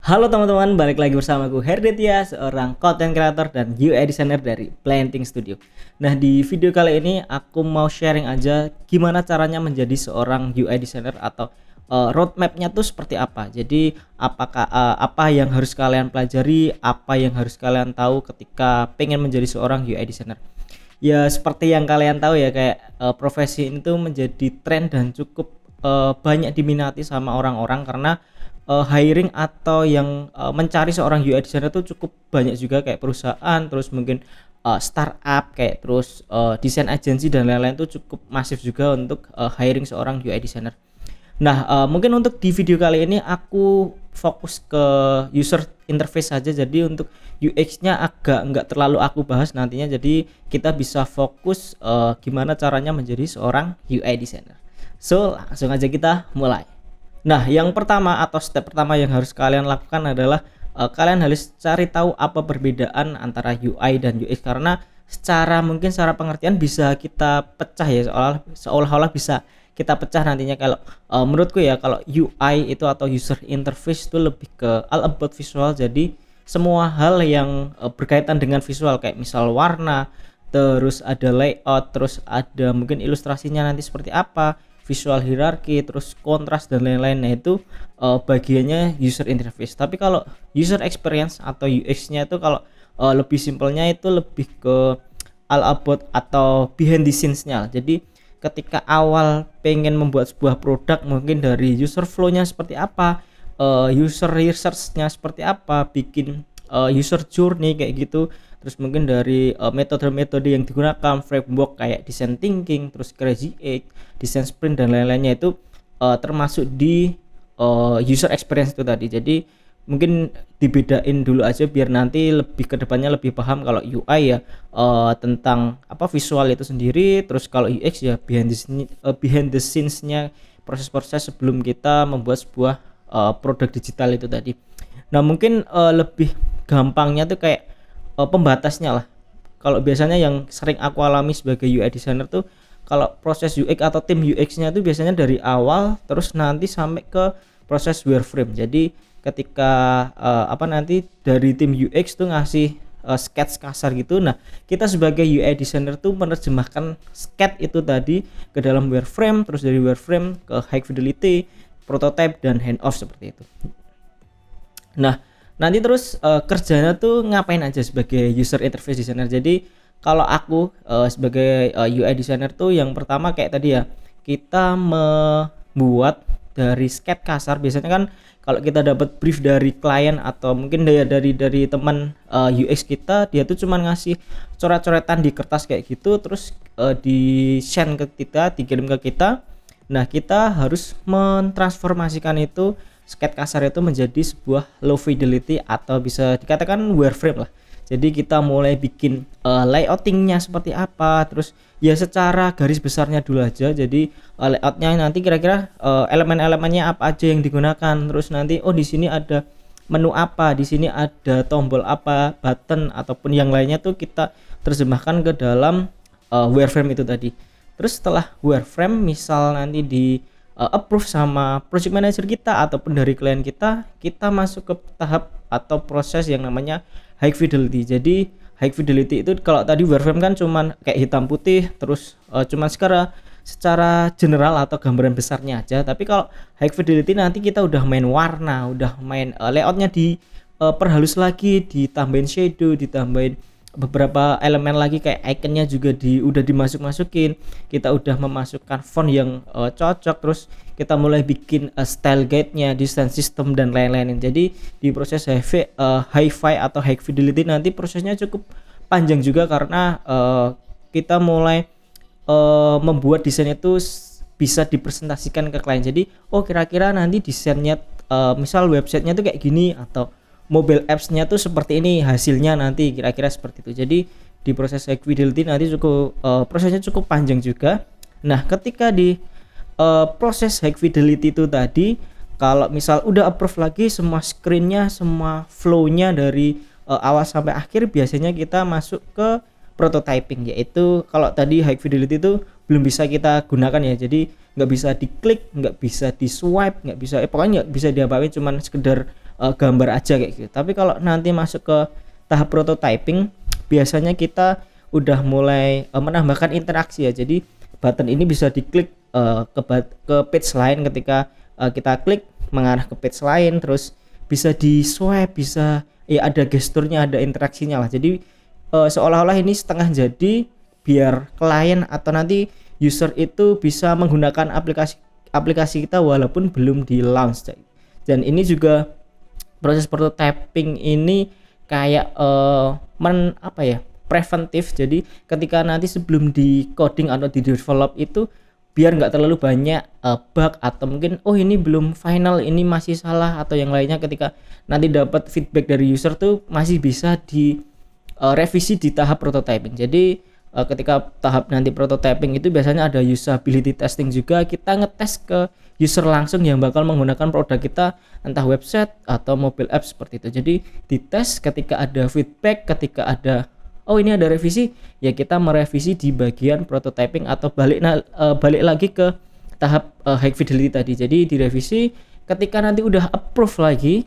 Halo teman-teman, balik lagi bersama aku Herditia, seorang content creator dan UI designer dari Planting Studio. Nah, di video kali ini aku mau sharing aja gimana caranya menjadi seorang UI designer atau roadmapnya tuh seperti apa. Jadi apa yang harus kalian pelajari, apa yang harus kalian tahu ketika pengen menjadi seorang UI designer. Ya seperti yang kalian tahu ya, kayak profesi ini tuh menjadi tren dan cukup banyak diminati sama orang-orang karena hiring atau yang mencari seorang UI designer tuh cukup banyak juga, kayak perusahaan, terus mungkin startup, kayak terus desain agency dan lain-lain tuh cukup masif juga untuk hiring seorang UI designer. Nah, mungkin untuk di video kali ini aku fokus ke user interface saja. Jadi untuk UX-nya agak nggak terlalu aku bahas nantinya. Jadi kita bisa fokus gimana caranya menjadi seorang UI designer. So, langsung aja kita mulai. Nah, yang pertama atau step pertama yang harus kalian lakukan adalah kalian harus cari tahu apa perbedaan antara UI dan UX, karena secara pengertian bisa kita pecah ya, seolah-olah bisa kita pecah nantinya. Kalau menurutku ya, kalau UI itu atau user interface itu lebih ke all about visual. Jadi semua hal yang berkaitan dengan visual, kayak misal warna, terus ada layout, terus ada mungkin ilustrasinya nanti seperti apa, visual hierarki, terus kontras dan lain-lain. Nah, itu bagiannya user interface. Tapi kalau user experience atau UX-nya itu, kalau lebih simpelnya itu lebih ke all about atau behind the scenes-nya. Jadi ketika awal pengen membuat sebuah produk, mungkin dari user flow-nya seperti apa, user research-nya seperti apa, bikin user journey kayak gitu, terus mungkin dari metode-metode yang digunakan, framework kayak design thinking, terus crazy eight, design sprint dan lain-lainnya, itu termasuk di user experience itu tadi. Jadi mungkin dibedain dulu aja biar nanti lebih kedepannya lebih paham. Kalau UI ya tentang apa visual itu sendiri, terus kalau UX ya behind the scenes-nya, proses-proses sebelum kita membuat sebuah produk digital itu tadi. Nah, mungkin lebih gampangnya tuh kayak pembatasnya lah. Kalau biasanya yang sering aku alami sebagai UI designer tuh, kalau proses UX atau tim UX-nya tuh biasanya dari awal terus nanti sampai ke proses wireframe. Jadi ketika nanti dari tim UX tuh ngasih sketch kasar gitu. Nah, kita sebagai UI designer tuh menerjemahkan sketch itu tadi ke dalam wireframe, terus dari wireframe ke high fidelity, prototype dan handoff seperti itu. Nah, nanti terus kerjanya tuh ngapain aja sebagai user interface designer. Jadi kalau aku sebagai UI designer tuh yang pertama kayak tadi ya, kita membuat dari sketch kasar. Biasanya kan kalau kita dapat brief dari klien atau mungkin dari teman UX kita, dia tuh cuma ngasih coret-coretan di kertas kayak gitu, terus di send ke kita, dikirim ke kita. Nah, kita harus mentransformasikan itu sketch kasar itu menjadi sebuah low fidelity atau bisa dikatakan wireframe lah. Jadi kita mulai bikin layoutingnya seperti apa, terus ya secara garis besarnya dulu aja. Jadi layoutnya nanti kira-kira elemen-elemennya apa aja yang digunakan, terus nanti di sini ada menu apa, di sini ada tombol apa, button ataupun yang lainnya tuh kita terjemahkan ke dalam wireframe itu tadi. Terus setelah wireframe misal nanti di approve sama project manager kita ataupun dari klien kita, kita masuk ke tahap atau proses yang namanya high fidelity. Jadi high fidelity itu, kalau tadi wireframe kan cuman kayak hitam putih, terus cuman secara general atau gambaran besarnya aja. Tapi kalau high fidelity nanti kita udah main warna, udah main layoutnya di perhalus lagi, ditambahin shadow, ditambahin beberapa elemen lagi, kayak iconnya juga udah dimasuk-masukin, kita udah memasukkan font yang cocok, terus kita mulai bikin style guide-nya, design system dan lain-lain. Jadi di proses hi-fi atau high fidelity nanti prosesnya cukup panjang juga, karena kita mulai membuat desain itu bisa dipresentasikan ke klien. Jadi kira-kira nanti desainnya misal websitenya tuh kayak gini, atau mobile apps-nya tuh seperti ini hasilnya nanti, kira-kira seperti itu. Jadi di proses high fidelity nanti prosesnya cukup panjang juga. Nah, ketika di proses high fidelity itu tadi, kalau misal udah approve lagi semua screen-nya, semua flow-nya dari awal sampai akhir, biasanya kita masuk ke prototyping, yaitu kalau tadi high fidelity itu belum bisa kita gunakan ya. Jadi nggak bisa diklik, nggak bisa di swipe, nggak bisa pokoknya nggak bisa diapa-apain, cuman sekedar gambar aja kayak gitu. Tapi kalau nanti masuk ke tahap prototyping, biasanya kita udah mulai menambahkan interaksi ya. Jadi button ini bisa diklik ke page lain, ketika kita klik mengarah ke page lain, terus bisa di swipe, bisa ya ada gesturnya, ada interaksinya lah. Jadi seolah-olah ini setengah jadi biar klien atau nanti user itu bisa menggunakan aplikasi kita walaupun belum di launch. Dan ini juga proses prototyping ini kayak preventif. Jadi ketika nanti sebelum di coding atau di develop itu biar nggak terlalu banyak bug atau mungkin ini belum final, ini masih salah atau yang lainnya, ketika nanti dapat feedback dari user tuh masih bisa di revisi di tahap prototyping. Jadi ketika tahap nanti prototyping itu biasanya ada usability testing juga, kita ngetes ke user langsung yang bakal menggunakan produk kita, entah website atau mobile app seperti itu. Jadi dites, ketika ada feedback, ketika ada ini ada revisi, ya kita merevisi di bagian prototyping atau balik lagi ke tahap high fidelity tadi. Jadi direvisi, ketika nanti udah approve lagi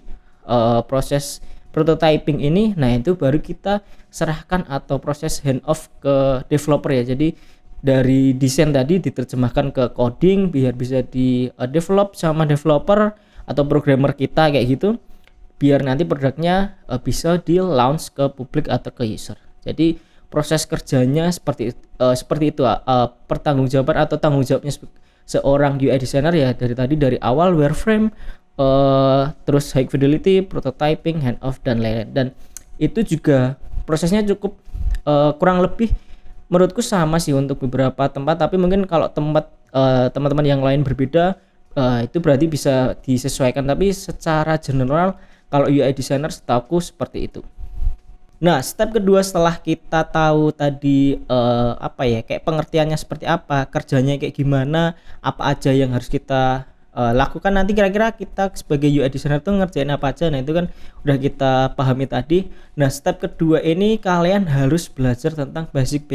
proses prototyping ini, nah itu baru kita serahkan atau proses hand off ke developer ya. Jadi dari desain tadi diterjemahkan ke coding biar bisa di develop sama developer atau programmer kita kayak gitu, biar nanti produknya bisa di launch ke publik atau ke user. Jadi proses kerjanya seperti itu. Pertanggungjawaban atau tanggung jawabnya seorang UI designer ya dari awal wireframe, terus high fidelity, prototyping, hand off dan lain-lain. Dan itu juga prosesnya cukup kurang lebih menurutku sama sih untuk beberapa tempat, tapi mungkin kalau teman-teman yang lain berbeda, itu berarti bisa disesuaikan. Tapi secara general kalau UI designer setahuku seperti itu. Nah, step kedua setelah kita tahu tadi kayak pengertiannya seperti apa, kerjanya kayak gimana, apa aja yang harus kita lakukan, nanti kira-kira kita sebagai UI designer tuh ngerjain apa aja. Nah, itu kan udah kita pahami tadi. Nah, step kedua ini kalian harus belajar tentang basic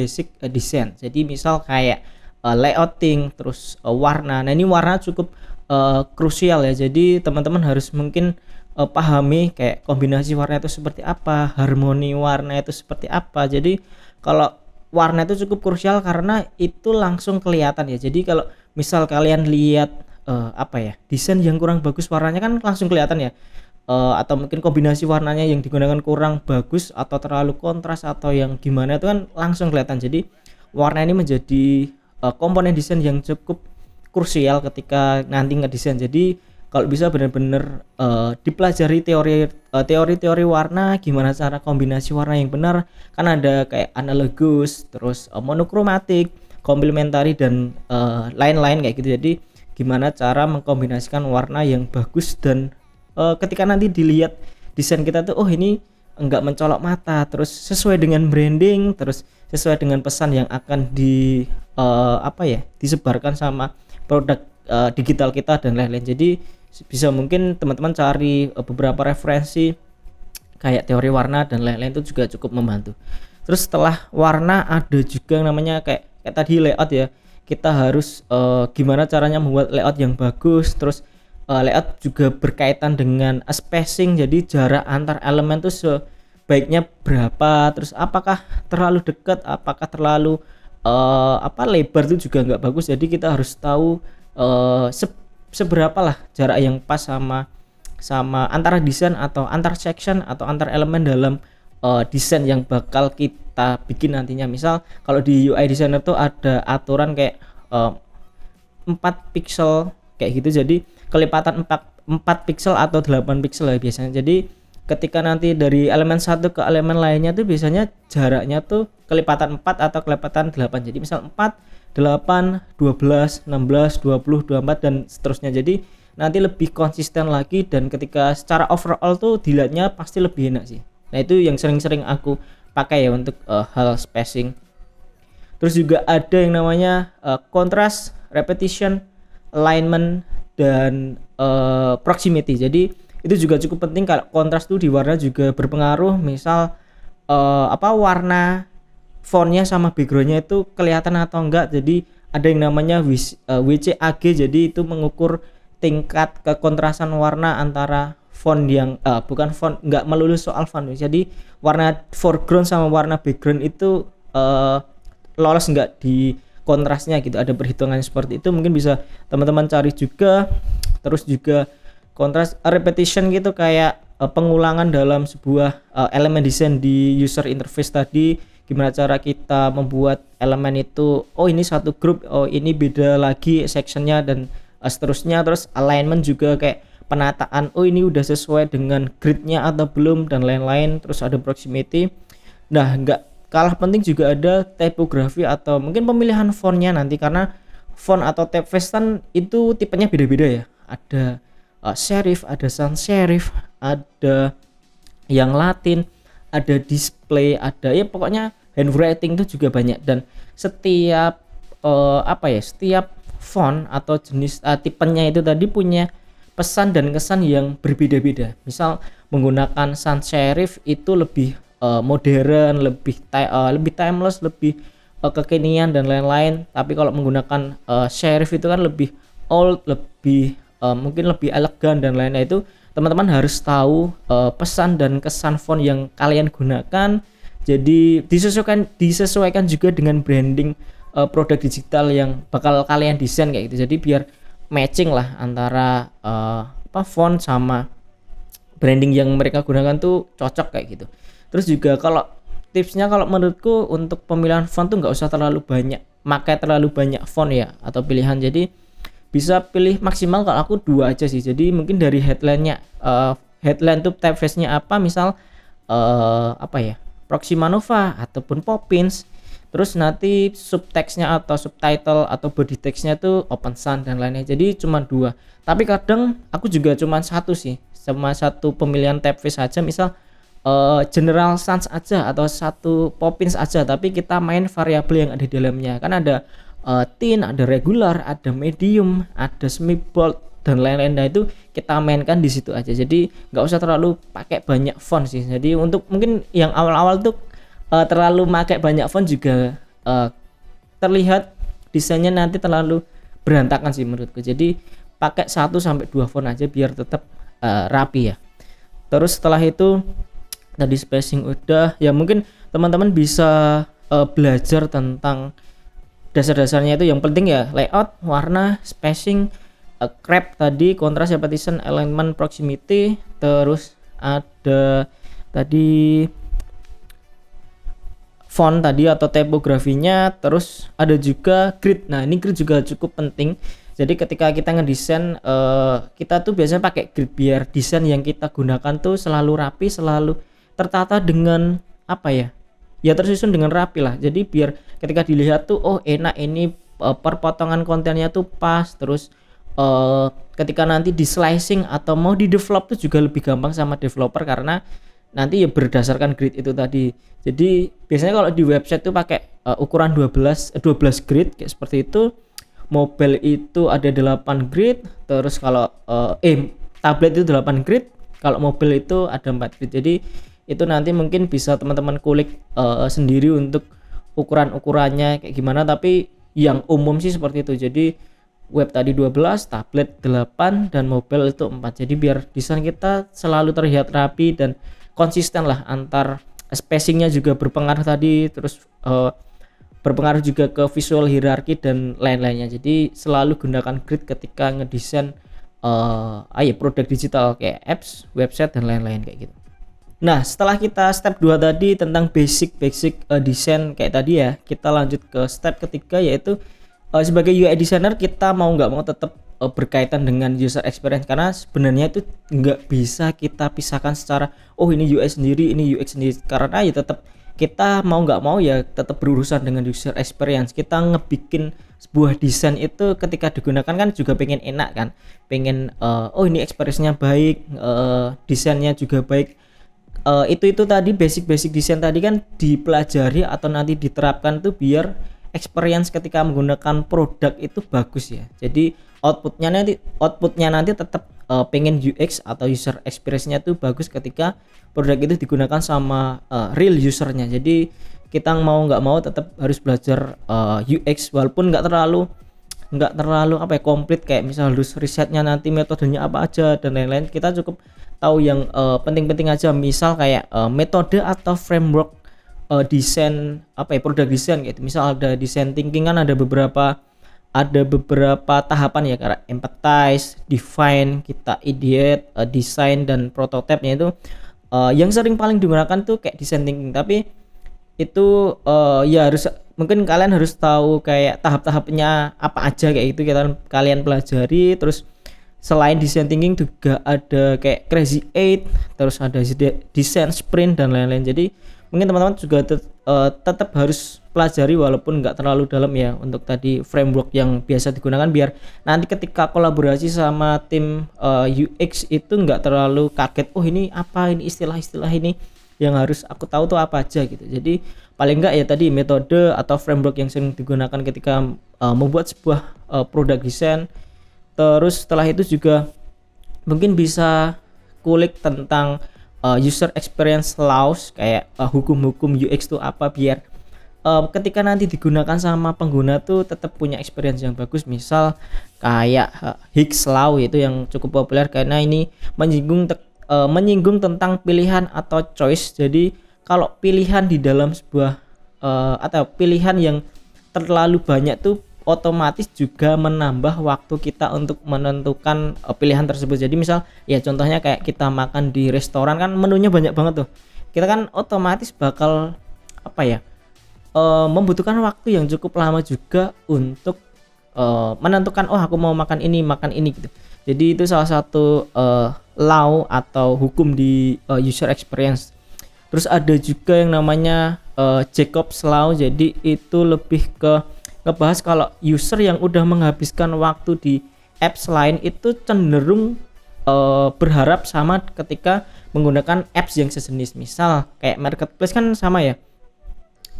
desain. Jadi misal kayak layouting, terus warna. Nah, ini warna cukup krusial ya. Jadi teman-teman harus mungkin pahami kayak kombinasi warna itu seperti apa, harmoni warna itu seperti apa. Jadi kalau warna itu cukup krusial karena itu langsung kelihatan ya. Jadi kalau misal kalian lihat desain yang kurang bagus, warnanya kan langsung kelihatan ya. Atau mungkin kombinasi warnanya yang digunakan kurang bagus atau terlalu kontras atau yang gimana, itu kan langsung kelihatan. Jadi warna ini menjadi komponen desain yang cukup krusial ketika nanti ngedesain. Jadi kalau bisa benar-benar dipelajari teori warna, gimana cara kombinasi warna yang benar. Kan ada kayak analogus, terus monokromatik, komplementari dan lain-lain kayak gitu. Jadi gimana cara mengkombinasikan warna yang bagus dan ketika nanti dilihat desain kita tuh ini enggak mencolok mata, terus sesuai dengan branding, terus sesuai dengan pesan yang akan disebarkan sama produk digital kita dan lain-lain. Jadi bisa mungkin teman-teman cari beberapa referensi kayak teori warna dan lain-lain, itu juga cukup membantu. Terus setelah warna ada juga yang namanya kayak tadi layout ya. Kita harus gimana caranya membuat layout yang bagus. Terus layout juga berkaitan dengan spacing, jadi jarak antar elemen tuh sebaiknya berapa, terus apakah terlalu dekat, apakah terlalu lebar itu juga nggak bagus. Jadi kita harus tahu seberapa lah jarak yang pas sama antara desain atau antar section atau antar elemen dalam desain yang bakal kita bikin nantinya. Misal kalau di UI designer tuh ada aturan kayak 4 pixel kayak gitu. Jadi kelipatan 4 pixel atau 8 pixel ya biasanya. Jadi ketika nanti dari elemen satu ke elemen lainnya tuh biasanya jaraknya tuh kelipatan 4 atau kelipatan 8. Jadi misal 4, 8, 12, 16, 20, 24 dan seterusnya. Jadi nanti lebih konsisten lagi, dan ketika secara overall tuh dilihatnya pasti lebih enak sih. Nah, itu yang sering-sering aku pakai ya untuk hal spacing. Terus juga ada yang namanya contrast, repetition, alignment dan proximity. Jadi itu juga cukup penting. Kalau kontras tuh di warna juga berpengaruh. Misal warna fontnya sama backgroundnya itu kelihatan atau enggak. Jadi ada yang namanya WCAG, jadi itu mengukur tingkat kekontrasan warna antara font yang bukan font, nggak melulu soal font. Jadi warna foreground sama warna background itu lolos nggak di kontrasnya gitu. Ada perhitungan seperti itu, mungkin bisa teman-teman cari juga. Terus juga kontras repetition gitu, kayak pengulangan dalam sebuah elemen desain di user interface tadi. Gimana cara kita membuat elemen itu, oh ini satu grup, oh ini beda lagi sectionnya, dan seterusnya. Terus alignment juga kayak penataan, oh ini udah sesuai dengan gridnya atau belum, dan lain-lain. Terus ada proximity. Nah, nggak kalah penting juga ada typography atau mungkin pemilihan fontnya nanti, karena font atau typeface kan itu tipenya beda-beda ya. Ada serif, ada sans serif, ada yang Latin, ada display, ada ya pokoknya handwriting itu juga banyak. Dan setiap setiap font atau jenis tipenya itu tadi punya pesan dan kesan yang berbeda-beda. Misal menggunakan sans serif itu lebih modern, lebih timeless, lebih kekinian dan lain-lain. Tapi kalau menggunakan serif itu kan lebih old, lebih mungkin lebih elegan dan lain-lain. Itu teman-teman harus tahu pesan dan kesan font yang kalian gunakan. Jadi disesuaikan juga dengan branding produk digital yang bakal kalian desain kayak gitu. Jadi biar matching lah antara font sama branding yang mereka gunakan tuh cocok kayak gitu. Terus juga kalau tipsnya, kalau menurutku untuk pemilihan font tuh nggak usah terlalu banyak font ya atau pilihan. Jadi bisa pilih maksimal, kalau aku 2 aja sih. Jadi mungkin dari headline tuh typeface-nya apa, misal Proxima Nova ataupun Poppins. Terus nanti subtext-nya atau subtitle atau body text-nya tuh Open Sans dan lainnya. Jadi cuma 2. Tapi kadang aku juga cuma 1 sih, sama 1 pemilihan typeface aja, misal General Sans aja atau 1 Poppins aja, tapi kita main variabel yang ada di dalamnya. Kan ada thin, ada regular, ada medium, ada semi bold dan lain-lain. Nah itu kita mainkan di situ aja. Jadi nggak usah terlalu pakai banyak font sih. Jadi untuk mungkin yang awal-awal tuh terlalu pakai banyak font juga terlihat desainnya nanti terlalu berantakan sih menurutku. Jadi pakai 1 sampai 2 font aja biar tetap rapi ya. Terus setelah itu tadi spacing udah ya, mungkin teman-teman bisa belajar tentang dasar-dasarnya itu. Yang penting ya layout, warna, spacing, crop tadi, kontras, repetition, alignment, proximity. Terus ada tadi font tadi atau tipografinya. Terus ada juga grid. Nah ini grid juga cukup penting. Jadi ketika kita ngedesain kita tuh biasanya pakai grid biar desain yang kita gunakan tuh selalu rapi, selalu tertata dengan tersusun dengan rapi lah. Jadi biar ketika dilihat tuh oh enak, ini perpotongan kontennya tuh pas. Terus ketika nanti di slicing atau mau di develop tuh juga lebih gampang sama developer, karena nanti ya berdasarkan grid itu tadi. Jadi biasanya kalau di website tuh pakai ukuran 12 grid kayak seperti itu. Mobile itu ada 8 grid. Terus kalau tablet itu 8 grid, kalau mobile itu ada 4 grid. Jadi itu nanti mungkin bisa teman-teman kulik sendiri untuk ukuran-ukurannya kayak gimana, tapi yang umum sih seperti itu. Jadi web tadi 12, tablet 8, dan mobile itu 4. Jadi biar desain kita selalu terlihat rapi dan konsisten lah, antar spacingnya juga berpengaruh tadi. Terus berpengaruh juga ke visual hierarki dan lain-lainnya. Jadi selalu gunakan grid ketika ngedesain produk digital kayak apps, website dan lain-lain kayak gitu. Nah setelah kita step 2 tadi tentang basic desain kayak tadi ya, kita lanjut ke step ketiga, yaitu sebagai UI designer kita mau nggak mau tetap berkaitan dengan user experience, karena sebenarnya itu nggak bisa kita pisahkan secara ini UI sendiri, ini UX sendiri, karena ya tetap kita mau nggak mau ya tetap berurusan dengan user experience. Kita ngebikin sebuah desain itu ketika digunakan kan juga pengen enak kan, pengen ini experience-nya baik, desainnya juga baik. Itu tadi basic desain tadi kan dipelajari atau nanti diterapkan tuh biar experience ketika menggunakan produk itu bagus ya. Jadi outputnya nanti tetap pengen UX atau user experience-nya tuh bagus ketika produk itu digunakan sama real usernya. Jadi kita mau nggak mau tetap harus belajar UX, walaupun nggak terlalu apa ya, komplit, kayak misal harus risetnya nanti metodenya apa aja dan lain-lain. Kita cukup tahu yang penting-penting aja, misal kayak metode atau framework desain apa ya, product design gitu. Misal ada design thinking kan ada beberapa tahapan ya, kayak empathize, define, kita ideate, design dan prototype-nya itu yang sering paling digunakan tuh kayak design thinking. Tapi itu ya harus, mungkin kalian harus tahu kayak tahap-tahapnya apa aja kayak gitu, kalian pelajari. Terus selain design thinking juga ada kayak crazy eight, terus ada design sprint dan lain-lain. Jadi mungkin teman-teman juga tetap harus pelajari walaupun nggak terlalu dalam ya untuk tadi framework yang biasa digunakan, biar nanti ketika kolaborasi sama tim UX itu nggak terlalu kaget, oh ini apa, ini istilah-istilah ini yang harus aku tahu tuh apa aja gitu. Jadi paling enggak ya tadi metode atau framework yang sering digunakan ketika membuat sebuah produk desain. Terus setelah itu juga mungkin bisa kulik tentang user experience laws, kayak hukum-hukum UX itu apa, biar ketika nanti digunakan sama pengguna tuh tetap punya experience yang bagus. Misal kayak Hicks Law itu yang cukup populer karena ini menyinggung tentang pilihan atau choice. Jadi kalau pilihan di dalam sebuah atau pilihan yang terlalu banyak tuh otomatis juga menambah waktu kita untuk menentukan pilihan tersebut. Jadi misal ya contohnya kayak kita makan di restoran kan menunya banyak banget tuh, kita kan otomatis bakal apa ya, membutuhkan waktu yang cukup lama juga untuk menentukan, oh aku mau makan ini gitu. Jadi itu salah satu law atau hukum di user experience. Terus ada juga yang namanya Jacobs Law. Jadi itu lebih ke ngebahas kalau user yang udah menghabiskan waktu di apps lain itu cenderung berharap sama ketika menggunakan apps yang sejenis. Misal kayak marketplace kan sama ya,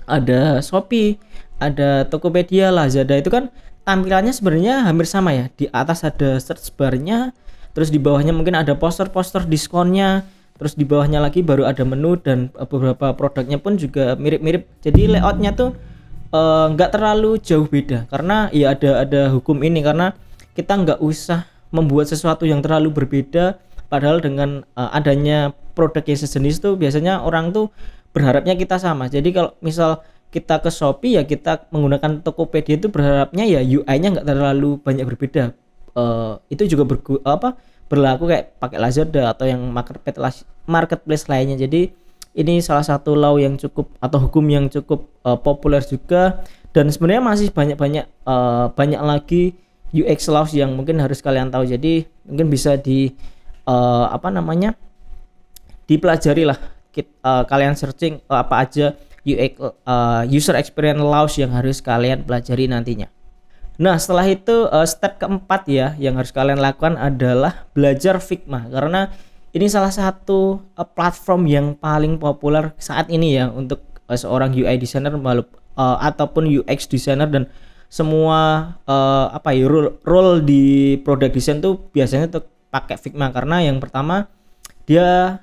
ada Shopee, ada Tokopedia, Lazada, itu kan tampilannya sebenarnya hampir sama ya. Di atas ada search bar-nya, terus di bawahnya mungkin ada poster-poster diskonnya, terus di bawahnya lagi baru ada menu, dan beberapa produknya pun juga mirip-mirip. Jadi layoutnya tuh nggak terlalu jauh beda, karena ya ada hukum ini, karena kita nggak usah membuat sesuatu yang terlalu berbeda. Padahal dengan adanya produk yang sejenis tuh biasanya orang tuh berharapnya kita sama. Jadi kalau misal kita ke Shopee ya kita menggunakan Tokopedia itu berharapnya ya UI-nya nggak terlalu banyak berbeda. Itu juga berlaku kayak pakai Lazada atau yang marketplace lainnya. Jadi ini salah satu law yang cukup atau hukum yang cukup populer juga, dan sebenarnya masih banyak lagi UX laws yang mungkin harus kalian tahu. Jadi mungkin bisa dipelajari lah, kalian searching apa aja UX user experience laws yang harus kalian pelajari nantinya. Nah setelah itu step keempat ya yang harus kalian lakukan adalah belajar Figma, karena ini salah satu platform yang paling populer saat ini ya untuk seorang UI designer ataupun UX designer, dan semua role di product design tuh biasanya tuh pakai Figma. Karena yang pertama dia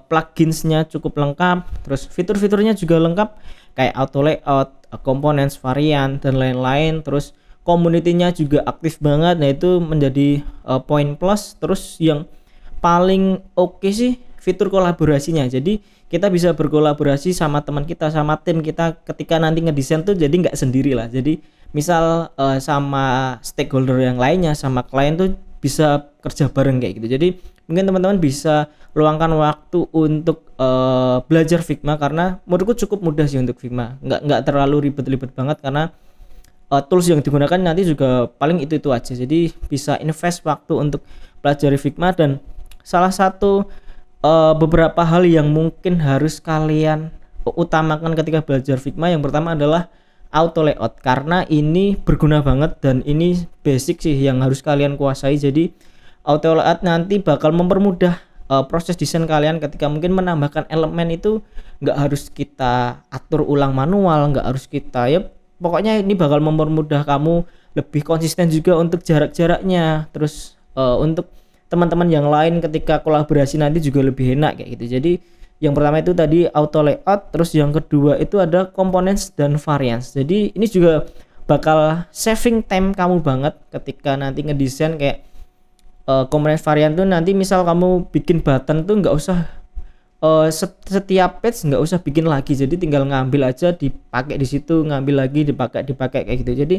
pluginsnya cukup lengkap, terus fitur-fiturnya juga lengkap kayak auto layout, components, varian dan lain-lain. Terus community-nya juga aktif banget. Nah itu menjadi poin plus. Terus yang paling oke sih fitur kolaborasinya. Jadi kita bisa berkolaborasi sama teman kita, sama tim kita ketika nanti ngedesain tuh, jadi nggak sendiri lah. Jadi misal sama stakeholder yang lainnya, sama klien tuh bisa kerja bareng kayak gitu. Jadi mungkin teman-teman bisa luangkan waktu untuk belajar Figma, karena menurutku cukup mudah sih untuk Figma. Nggak terlalu ribet-ribet banget, karena tools yang digunakan nanti juga paling itu aja. Jadi bisa invest waktu untuk pelajari Figma. Dan salah satu beberapa hal yang mungkin harus kalian utamakan ketika belajar Figma, yang pertama adalah auto layout, karena ini berguna banget dan ini basic sih yang harus kalian kuasai. Jadi auto layout nanti bakal mempermudah proses desain kalian ketika mungkin menambahkan elemen itu nggak harus kita atur ulang manual, nggak harus kita pokoknya ini bakal mempermudah kamu lebih konsisten juga untuk jarak-jaraknya. Terus untuk teman-teman yang lain ketika kolaborasi nanti juga lebih enak kayak gitu. Jadi Yang pertama itu tadi auto layout, terus yang kedua itu ada components dan variants. Jadi ini juga bakal saving time kamu banget ketika nanti ngedesain kayak components variant tuh. Nanti misal kamu bikin button tuh nggak usah setiap page nggak usah bikin lagi, jadi tinggal ngambil aja dipakai di situ, ngambil lagi dipakai kayak gitu. Jadi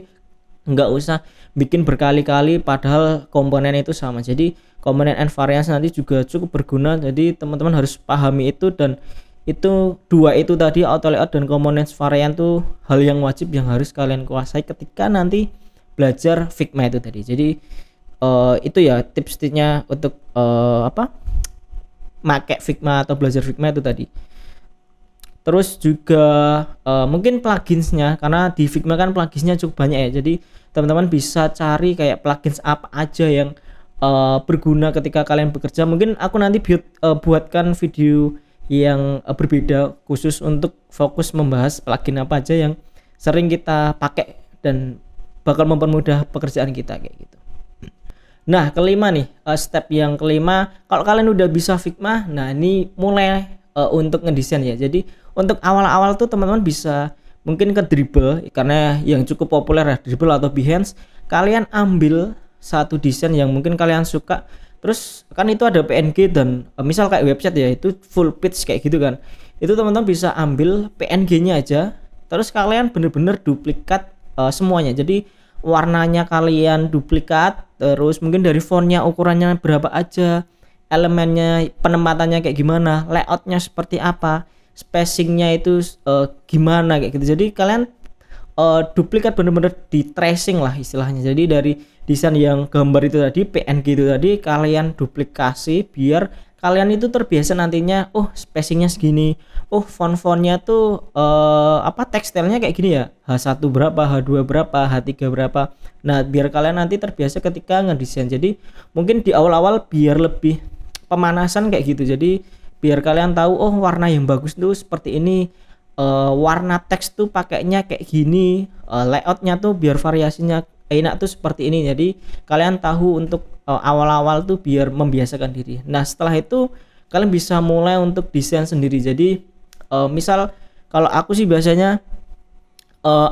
nggak usah bikin berkali-kali padahal komponen itu sama. Jadi komponen and variance nanti juga cukup berguna, jadi teman-teman harus pahami itu. Dan itu dua itu tadi, auto layout dan components variant tuh hal yang wajib yang harus kalian kuasai ketika nanti belajar Figma itu tadi. Jadi itu ya tips-tipsnya untuk make Figma atau belajar Figma itu tadi. Terus juga mungkin pluginsnya, karena di Figma kan pluginsnya cukup banyak ya. Jadi teman-teman bisa cari kayak plugins apa aja yang berguna ketika kalian bekerja. Mungkin aku nanti buatkan video yang berbeda khusus untuk fokus membahas plugin apa aja yang sering kita pakai dan bakal mempermudah pekerjaan kita kayak gitu. Nah, kelima nih, step yang kelima, kalau kalian udah bisa Figma, nah ini mulai untuk ngedesain ya. Jadi untuk awal-awal tuh teman-teman bisa mungkin ke Dribbble, karena yang cukup populer ya Dribbble atau Behance. Kalian ambil satu desain yang mungkin kalian suka, terus kan itu ada PNG dan misal kayak website ya, itu full page kayak gitu kan. Itu teman-teman bisa ambil PNG-nya aja, terus kalian bener-bener duplikat semuanya. Jadi warnanya kalian duplikat, terus mungkin dari fontnya ukurannya berapa aja, elemennya penempatannya kayak gimana, layoutnya seperti apa, spacingnya itu gimana kayak gitu. Jadi kalian duplikat bener-bener di tracing lah istilahnya. Jadi dari desain yang gambar itu tadi, PNG itu tadi, kalian duplikasi biar kalian itu terbiasa nantinya, oh spacingnya segini, oh font-fontnya tuh tekstilnya kayak gini ya, H1 berapa, H2 berapa, H3 berapa. Nah biar kalian nanti terbiasa ketika ngedesain. Jadi mungkin di awal-awal biar lebih pemanasan kayak gitu. Jadi biar kalian tahu, oh warna yang bagus tuh seperti ini, warna teks tuh pakainya kayak gini, layoutnya tuh biar variasinya enak tuh seperti ini. Jadi kalian tahu untuk awal-awal tuh biar membiasakan diri. Nah setelah itu kalian bisa mulai untuk desain sendiri. Jadi misal kalau aku sih biasanya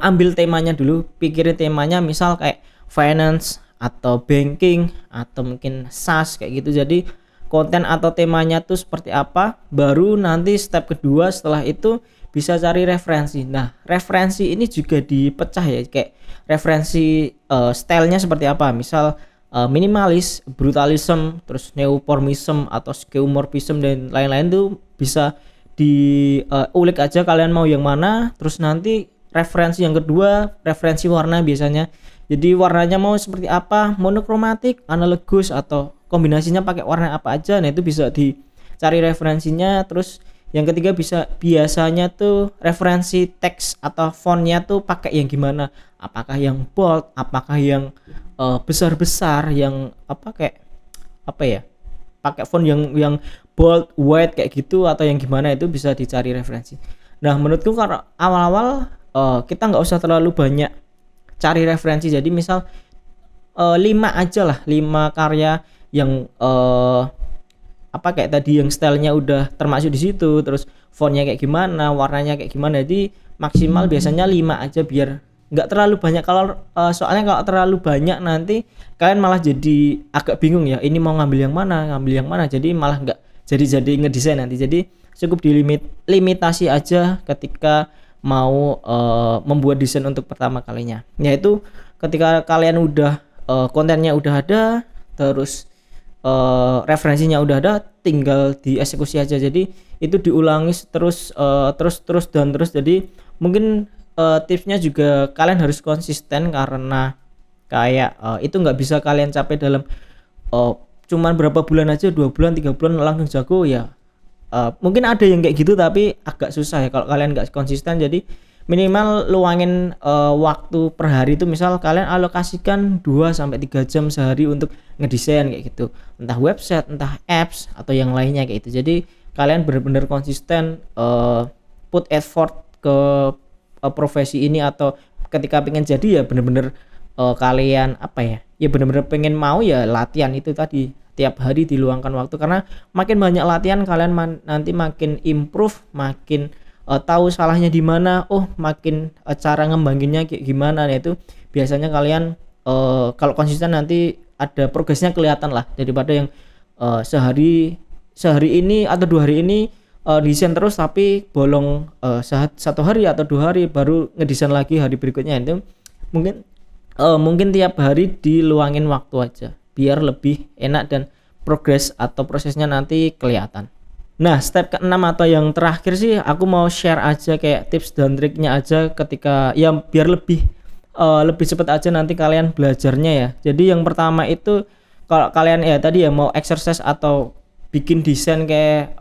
ambil temanya dulu, pikirin temanya, misal kayak finance atau banking atau mungkin SaaS kayak gitu. Jadi konten atau temanya tuh seperti apa, baru nanti step kedua setelah itu bisa cari referensi. Nah referensi ini juga dipecah ya, kayak referensi stylenya seperti apa, misal minimalis, brutalism, terus neoformism atau skeuomorphism dan lain-lain tuh bisa diulik aja kalian mau yang mana. Terus nanti referensi yang kedua, referensi warna biasanya. Jadi warnanya mau seperti apa, monokromatik, analogus atau kombinasinya pakai warna apa aja. Nah itu bisa dicari referensinya. Terus yang ketiga biasanya tuh referensi teks atau fontnya tuh pakai yang gimana, apakah yang bold, apakah yang besar-besar, yang pakai font yang bold, white kayak gitu, atau yang gimana, itu bisa dicari referensi. Nah menurutku kalau awal-awal kita nggak usah terlalu banyak cari referensi. Jadi misal 5 aja lah, 5 karya yang kayak tadi yang stylenya udah termasuk di situ, terus fontnya kayak gimana, warnanya kayak gimana. Jadi maksimal biasanya 5 aja biar nggak terlalu banyak. Kalau soalnya kalau terlalu banyak nanti kalian malah jadi agak bingung ya, ini mau ngambil yang mana, jadi malah nggak jadi ngedesain nanti. Jadi cukup limitasi aja ketika mau membuat desain untuk pertama kalinya, yaitu ketika kalian udah kontennya udah ada, terus referensinya udah ada, tinggal dieksekusi aja. Jadi itu diulangi terus. Jadi mungkin tipsnya juga kalian harus konsisten, karena kayak itu nggak bisa kalian capai dalam cuman berapa bulan aja, 2 bulan 3 bulan langsung jago ya. Mungkin ada yang kayak gitu, tapi agak susah ya kalau kalian nggak konsisten. Jadi minimal luangin waktu per hari itu, misal kalian alokasikan 2-3 jam sehari untuk ngedesain kayak gitu, entah website, entah apps atau yang lainnya kayak gitu. Jadi kalian benar-benar konsisten put effort ke profesi ini, atau ketika pengen jadi ya benar-benar kalian benar-benar pengen mau ya latihan itu tadi, tiap hari diluangkan waktu, karena makin banyak latihan kalian nanti makin improve, makin tahu salahnya di mana, makin cara ngembanginnya kayak gimana. Nah itu biasanya kalian kalau konsisten nanti ada progresnya kelihatan lah, daripada yang sehari ini atau 2 hari ini desain terus tapi bolong 1 hari atau 2 hari baru ngedesain lagi hari berikutnya. Itu mungkin tiap hari diluangin waktu aja biar lebih enak dan progres atau prosesnya nanti kelihatan. Nah, step ke-6 atau yang terakhir sih aku mau share aja kayak tips dan triknya aja ketika ya biar lebih cepat aja nanti kalian belajarnya ya. Jadi yang pertama itu, kalau kalian ya tadi ya mau exercise atau bikin desain kayak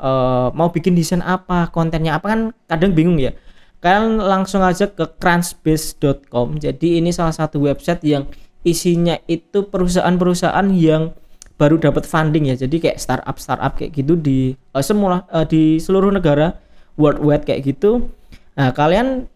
mau bikin desain apa, kontennya apa, kan kadang bingung ya. Kalian langsung aja ke crunchbase.com. Jadi ini salah satu website yang isinya itu perusahaan-perusahaan yang baru dapat funding ya. Jadi kayak startup kayak gitu di di seluruh negara worldwide kayak gitu. Nah, kalian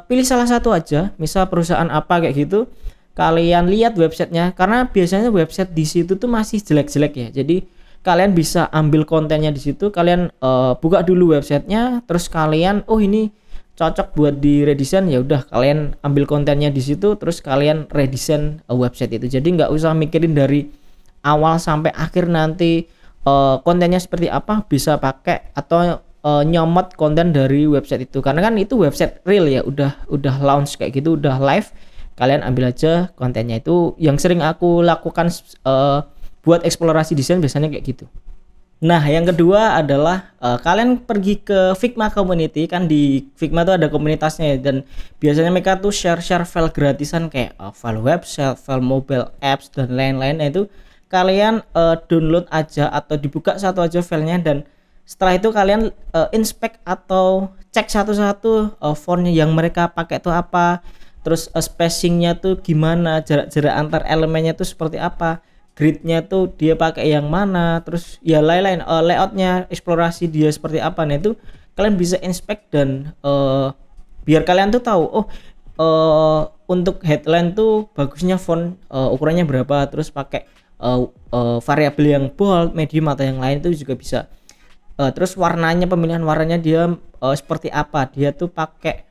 pilih salah satu aja, misal perusahaan apa kayak gitu. Kalian lihat websitenya, karena biasanya website di situ tuh masih jelek-jelek ya. Jadi kalian bisa ambil kontennya di situ, kalian buka dulu websitenya, terus kalian ini cocok buat di redesign, ya udah kalian ambil kontennya di situ, terus kalian redesign website itu. Jadi nggak usah mikirin dari awal sampai akhir nanti kontennya seperti apa, bisa pakai atau nyomot konten dari website itu, karena kan itu website real ya, udah launch kayak gitu, udah live. Kalian ambil aja kontennya. Itu yang sering aku lakukan buat eksplorasi desain biasanya kayak gitu. Nah, yang kedua adalah kalian pergi ke Figma community. Kan di Figma tuh ada komunitasnya ya, dan biasanya mereka tuh share file gratisan kayak file website, file mobile apps dan lain-lain. Nah, itu kalian download aja atau dibuka satu aja filenya, dan setelah itu kalian inspect atau cek satu-satu fontnya yang mereka pakai itu apa, terus spacingnya tuh gimana, jarak-jarak antar elemennya tuh seperti apa, gridnya tuh dia pakai yang mana, terus ya lain-lain, layoutnya, eksplorasi dia seperti apa. Nah itu kalian bisa inspect dan biar kalian tuh tahu untuk headline tuh bagusnya font ukurannya berapa, terus pakai variabel yang bold, medium atau yang lain itu juga bisa. Terus warnanya, pemilihan warnanya dia seperti apa, dia tuh pakai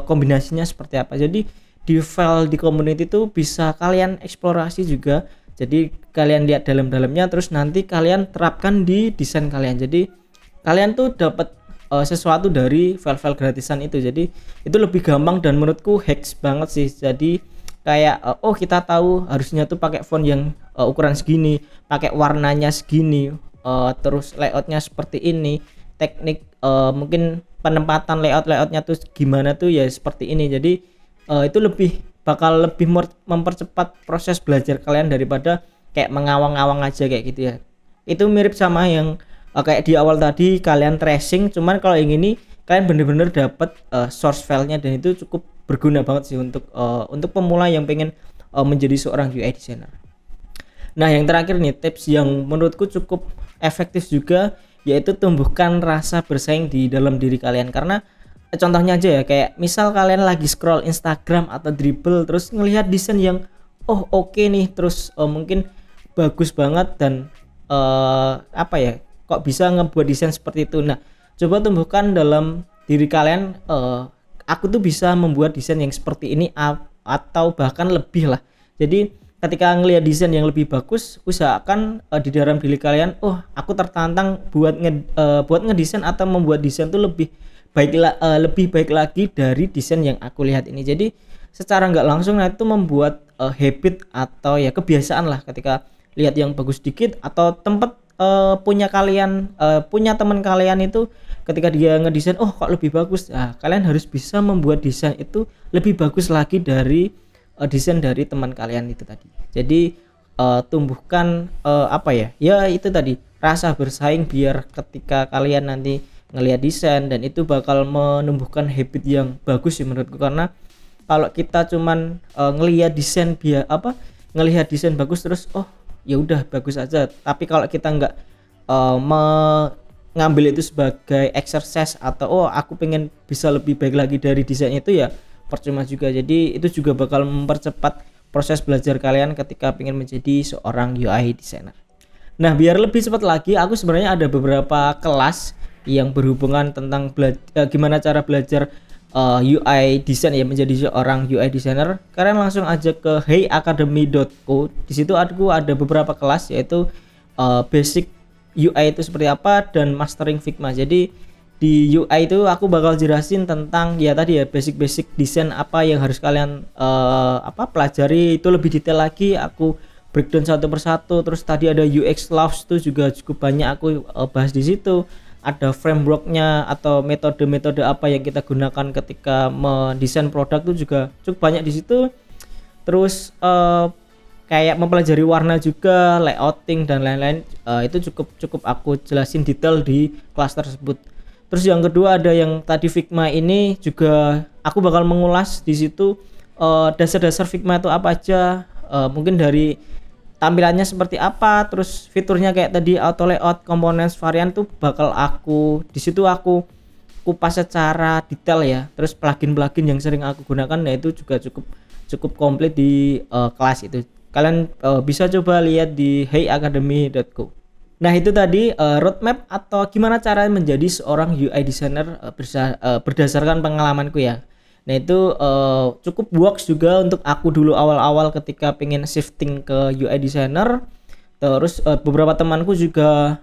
kombinasinya seperti apa. Jadi di file di community tuh bisa kalian eksplorasi juga. Jadi kalian lihat dalam-dalamnya, terus nanti kalian terapkan di desain kalian. Jadi kalian tuh dapat sesuatu dari file-file gratisan itu. Jadi itu lebih gampang dan menurutku hacks banget sih. Jadi kayak kita tahu harusnya tuh pakai font yang ukuran segini, pakai warnanya segini, terus layoutnya seperti ini, teknik mungkin penempatan layoutnya tuh gimana tuh ya seperti ini. Jadi itu bakal lebih mempercepat proses belajar kalian daripada kayak mengawang-awang aja kayak gitu ya. Itu mirip sama yang kayak di awal tadi kalian tracing, cuman kalau yang ini kalian bener-bener dapat source filenya, dan itu cukup berguna banget sih untuk pemula yang pengen menjadi seorang UI designer. Nah, yang terakhir nih, tips yang menurutku cukup efektif juga, yaitu tumbuhkan rasa bersaing di dalam diri kalian. Karena contohnya aja ya, kayak misal kalian lagi scroll Instagram atau Dribble, terus ngelihat desain yang oke nih, terus mungkin bagus banget, dan kok bisa ngebuat desain seperti itu. Nah, coba tumbuhkan dalam diri kalian, aku tuh bisa membuat desain yang seperti ini atau bahkan lebih lah. Jadi ketika ngelihat desain yang lebih bagus, usahakan di dalam diri kalian, aku tertantang buat ngedesain atau membuat desain tuh lebih baik lagi dari desain yang aku lihat ini. Jadi secara nggak langsung itu membuat habit atau ya kebiasaan lah, ketika lihat yang bagus dikit atau tempat punya teman kalian itu, ketika dia ngedesain kok lebih bagus, kalian harus bisa membuat desain itu lebih bagus lagi dari desain dari teman kalian itu tadi. Jadi tumbuhkan ya itu tadi, rasa bersaing, biar ketika kalian nanti ngelihat desain, dan itu bakal menumbuhkan habit yang bagus sih menurutku. Karena kalau kita cuman ngelihat desain ngelihat desain bagus terus ya udah bagus aja, tapi kalau kita nggak mengambil itu sebagai exercise atau aku pengen bisa lebih baik lagi dari desain itu, ya percuma juga. Jadi itu juga bakal mempercepat proses belajar kalian ketika pengen menjadi seorang UI designer. Nah, biar lebih cepat lagi, aku sebenarnya ada beberapa kelas yang berhubungan tentang gimana cara belajar UI design ya, menjadi seorang UI designer. Kalian langsung aja ke heyacademy.co. Di situ aku ada beberapa kelas, yaitu basic UI itu seperti apa dan mastering Figma. Jadi di UI itu aku bakal jelasin tentang ya tadi ya, basic desain apa yang harus kalian pelajari itu lebih detail lagi. Aku breakdown satu persatu. Terus tadi ada UX Laws tuh juga cukup banyak aku bahas di situ. Ada frameworknya atau metode-metode apa yang kita gunakan ketika mendesain produk tuh juga cukup banyak di situ. Terus kayak mempelajari warna juga, layouting dan lain-lain, itu cukup aku jelasin detail di kelas tersebut. Terus yang kedua ada yang tadi Figma ini juga aku bakal mengulas di situ dasar-dasar Figma itu apa aja, mungkin dari tampilannya seperti apa, terus fiturnya kayak tadi auto layout, components, varian tuh bakal aku di situ aku kupas secara detail ya. Terus plugin yang sering aku gunakan, nah itu juga cukup komplit di kelas itu. Kalian bisa coba lihat di heyacademy.co. Nah, itu tadi roadmap atau gimana cara menjadi seorang UI designer berdasarkan pengalamanku ya. Nah, itu cukup works juga untuk aku dulu awal-awal ketika pengen shifting ke UI designer. Terus beberapa temanku juga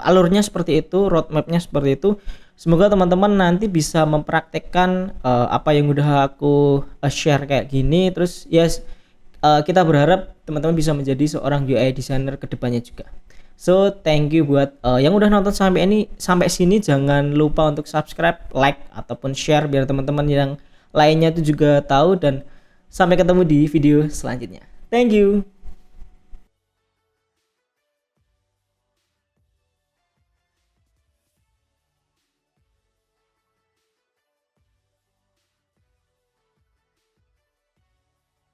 alurnya seperti itu, roadmapnya seperti itu. Semoga teman-teman nanti bisa mempraktekkan apa yang udah aku share kayak gini. Terus ya kita berharap teman-teman bisa menjadi seorang UI designer kedepannya juga. So thank you buat yang udah nonton sampai sini. Jangan lupa untuk subscribe, like ataupun share biar teman-teman yang lainnya itu juga tahu, dan sampai ketemu di video selanjutnya. Thank you.